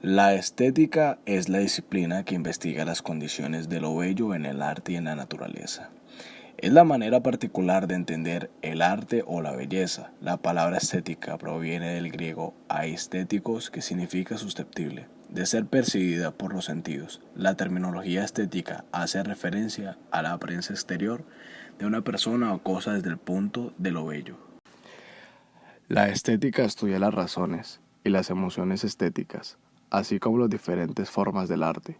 La estética es la disciplina que investiga las condiciones de lo bello en el arte y en la naturaleza. Es la manera particular de entender el arte o la belleza. La palabra estética proviene del griego aesthetikos, que significa susceptible de ser percibida por los sentidos. La terminología estética hace referencia a la apariencia exterior de una persona o cosa desde el punto de lo bello. La estética estudia las razones y las emociones estéticas, así como las diferentes formas del arte.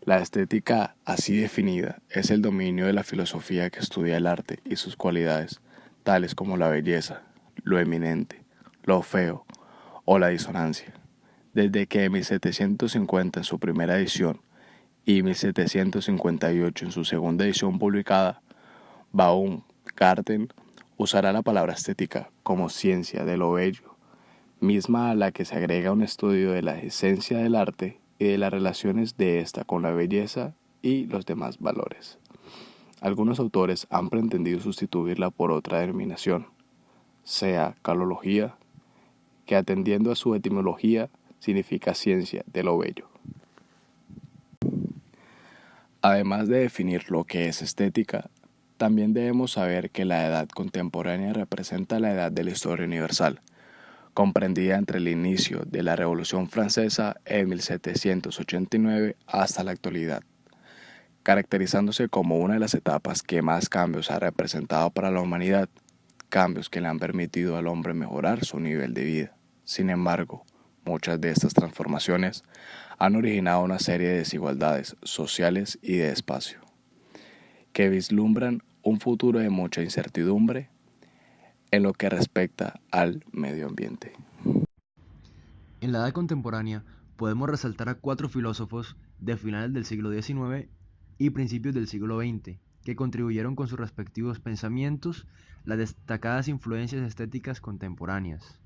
La estética, así definida, es el dominio de la filosofía que estudia el arte y sus cualidades, tales como la belleza, lo eminente, lo feo o la disonancia. Desde que en 1750 en su primera edición y 1758 en su segunda edición publicada, Baumgarten usará la palabra estética como ciencia de lo bello, misma a la que se agrega un estudio de la esencia del arte y de las relaciones de ésta con la belleza y los demás valores. Algunos autores han pretendido sustituirla por otra denominación, sea calología, que atendiendo a su etimología significa ciencia de lo bello. Además de definir lo que es estética, también debemos saber que la edad contemporánea representa la edad de la historia universal, comprendida entre el inicio de la Revolución Francesa en 1789 hasta la actualidad, caracterizándose como una de las etapas que más cambios ha representado para la humanidad, cambios que le han permitido al hombre mejorar su nivel de vida. Sin embargo, muchas de estas transformaciones han originado una serie de desigualdades sociales y de espacio, que vislumbran un futuro de mucha incertidumbre en lo que respecta al medio ambiente. En la edad contemporánea podemos resaltar a 4 filósofos de finales del siglo XIX y principios del siglo XX, que contribuyeron con sus respectivos pensamientos las destacadas influencias estéticas contemporáneas.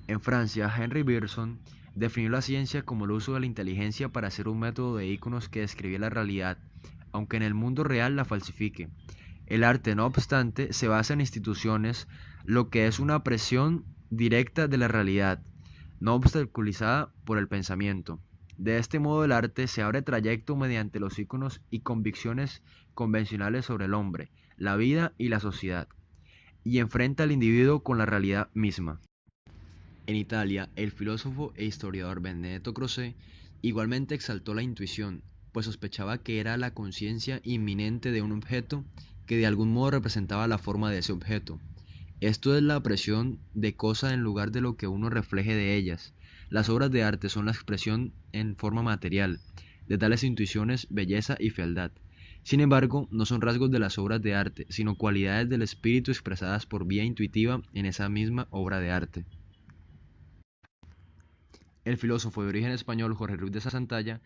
En Francia, Henri Bergson definió la ciencia como el uso de la inteligencia para hacer un método de íconos que describía la realidad, aunque en el mundo real la falsifique. El arte, no obstante, se basa en instituciones, lo que es una presión directa de la realidad, no obstaculizada por el pensamiento. De este modo el arte se abre trayecto mediante los íconos y convicciones convencionales sobre el hombre, la vida y la sociedad, y enfrenta al individuo con la realidad misma. En Italia, el filósofo e historiador Benedetto Croce igualmente exaltó la intuición, pues sospechaba que era la conciencia inminente de un objeto que de algún modo representaba la forma de ese objeto. Esto es la apreciación de cosas en lugar de lo que uno refleje de ellas. Las obras de arte son la expresión en forma material de tales intuiciones, belleza y fealdad. Sin embargo, no son rasgos de las obras de arte, sino cualidades del espíritu expresadas por vía intuitiva en esa misma obra de arte. El filósofo de origen español Jorge Ruiz de Santalla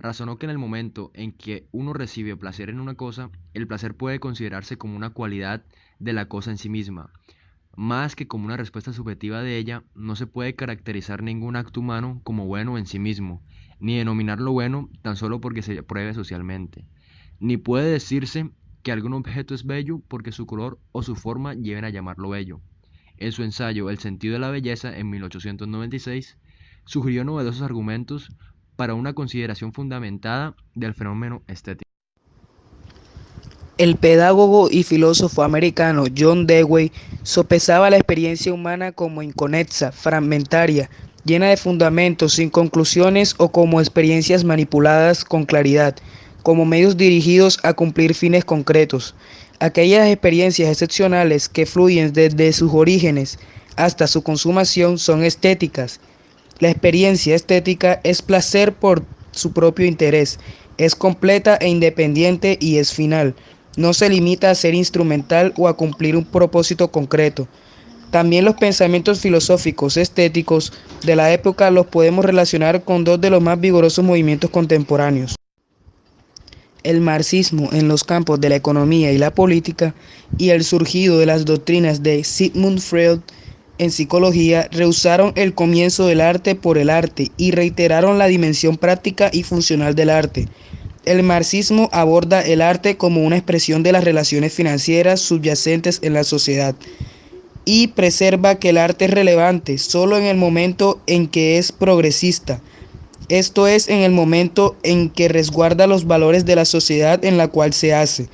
razonó que en el momento en que uno recibe placer en una cosa, el placer puede considerarse como una cualidad de la cosa en sí misma, más que como una respuesta subjetiva de ella. No se puede caracterizar ningún acto humano como bueno en sí mismo, ni denominarlo bueno tan solo porque se apruebe socialmente, ni puede decirse que algún objeto es bello porque su color o su forma lleven a llamarlo bello. En su ensayo El sentido de la belleza, en 1896, sugirió novedosos argumentos para una consideración fundamentada del fenómeno estético. El pedagogo y filósofo americano John Dewey sopesaba la experiencia humana como inconexa, fragmentaria, llena de fundamentos sin conclusiones o como experiencias manipuladas con claridad, como medios dirigidos a cumplir fines concretos. Aquellas experiencias excepcionales que fluyen desde sus orígenes hasta su consumación son estéticas. La experiencia estética es placer por su propio interés, es completa e independiente y es final. No se limita a ser instrumental o a cumplir un propósito concreto. También los pensamientos filosóficos estéticos de la época los podemos relacionar con dos de los más vigorosos movimientos contemporáneos: el marxismo en los campos de la economía y la política, y el surgido de las doctrinas de Sigmund Freud en psicología. Rehusaron el comienzo del arte por el arte y reiteraron la dimensión práctica y funcional del arte. El marxismo aborda el arte como una expresión de las relaciones financieras subyacentes en la sociedad y preserva que el arte es relevante solo en el momento en que es progresista. esto es, en el momento en que resguarda los valores de la sociedad en la cual se hace.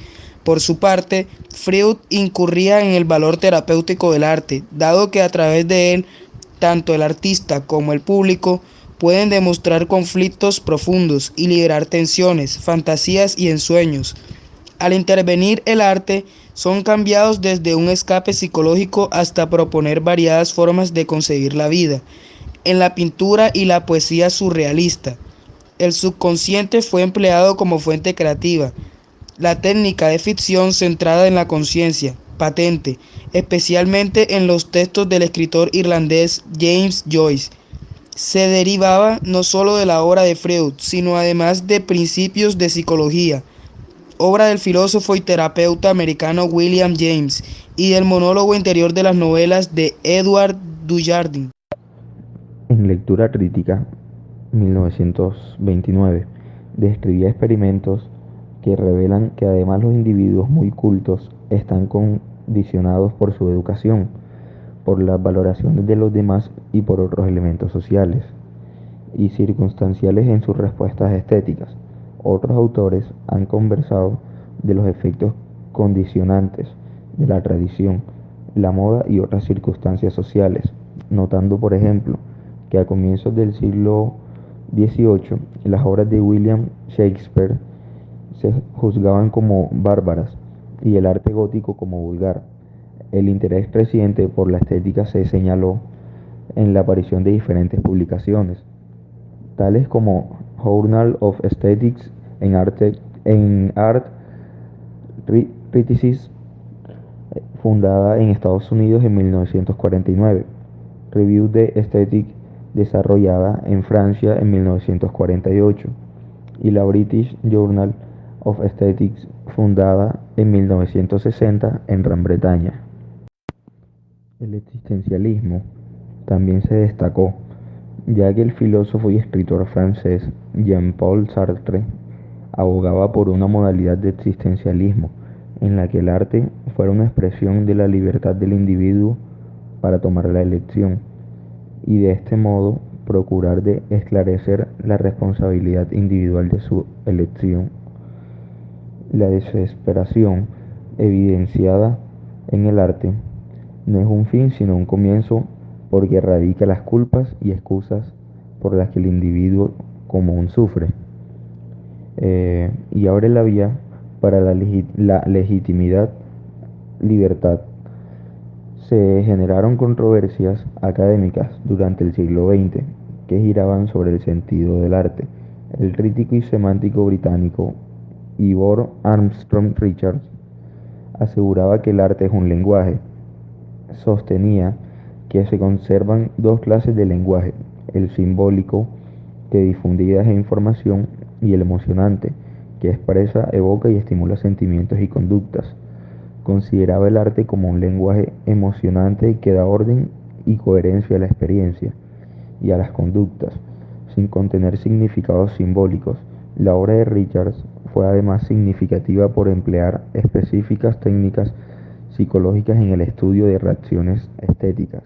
Por su parte, Freud incurría en el valor terapéutico del arte, dado que a través de él, tanto el artista como el público pueden demostrar conflictos profundos y liberar tensiones, fantasías y ensueños. Al intervenir el arte, son cambiados desde un escape psicológico hasta proponer variadas formas de concebir la vida. En la pintura y la poesía surrealista, el subconsciente fue empleado como fuente creativa. La técnica de ficción centrada en la conciencia, patente, especialmente en los textos del escritor irlandés James Joyce, se derivaba no solo de la obra de Freud, sino además de principios de psicología, obra del filósofo y terapeuta americano William James, y del monólogo interior de las novelas de Edward Dujardin. En Lectura Crítica, 1929, describía experimentos que revelan que además los individuos muy cultos están condicionados por su educación, por las valoraciones de los demás y por otros elementos sociales y circunstanciales en sus respuestas estéticas. Otros autores han conversado de los efectos condicionantes de la tradición, la moda y otras circunstancias sociales, notando, por ejemplo, que a comienzos del siglo XVIII las obras de William Shakespeare se juzgaban como bárbaras y el arte gótico como vulgar. El interés creciente por la estética se señaló en la aparición de diferentes publicaciones, tales como Journal of Aesthetics en Art Criticism, fundada en Estados Unidos en 1949, Review de Aesthetic, desarrollada en Francia en 1948, y la British Journal of Aesthetics, fundada en 1960 en Gran Bretaña. El existencialismo también se destacó, ya que el filósofo y escritor francés Jean-Paul Sartre abogaba por una modalidad de existencialismo en la que el arte fuera una expresión de la libertad del individuo para tomar la elección y de este modo procurar de esclarecer la responsabilidad individual de su elección. La desesperación evidenciada en el arte no es un fin sino un comienzo, porque erradica las culpas y excusas por las que el individuo común sufre, y abre la vía para la legitimidad, libertad. Se generaron controversias académicas durante el siglo XX que giraban sobre el sentido del arte. El crítico y semántico británico Ivor Armstrong Richards aseguraba que el arte es un lenguaje. Sostenía que se conservan dos clases de lenguaje: el simbólico, que difunde ideas e información, y el emocionante, que expresa, evoca y estimula sentimientos y conductas. Consideraba el arte como un lenguaje emocionante que da orden y coherencia a la experiencia y a las conductas, sin contener significados simbólicos. La obra de Richards fue además significativa por emplear específicas técnicas psicológicas en el estudio de reacciones estéticas.